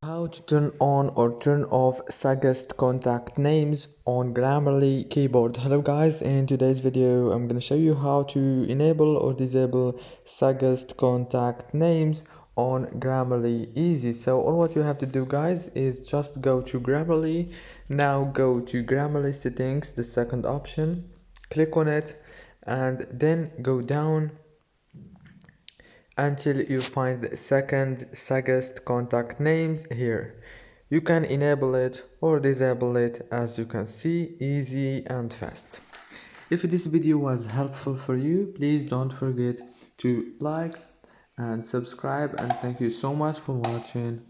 How to turn on or turn off suggest contact names on Grammarly keyboard. Hello guys, in today's video I'm going to show you how to enable or disable suggest contact names on Grammarly easy. So all what you have to do guys is just go to Grammarly. Now go to Grammarly settings, the second option, click on it and then go down until you find the second suggest contact names here. You can enable it or disable it, as you can see, easy and fast. If this video was helpful for you, please don't forget to like and subscribe, and thank you so much for watching.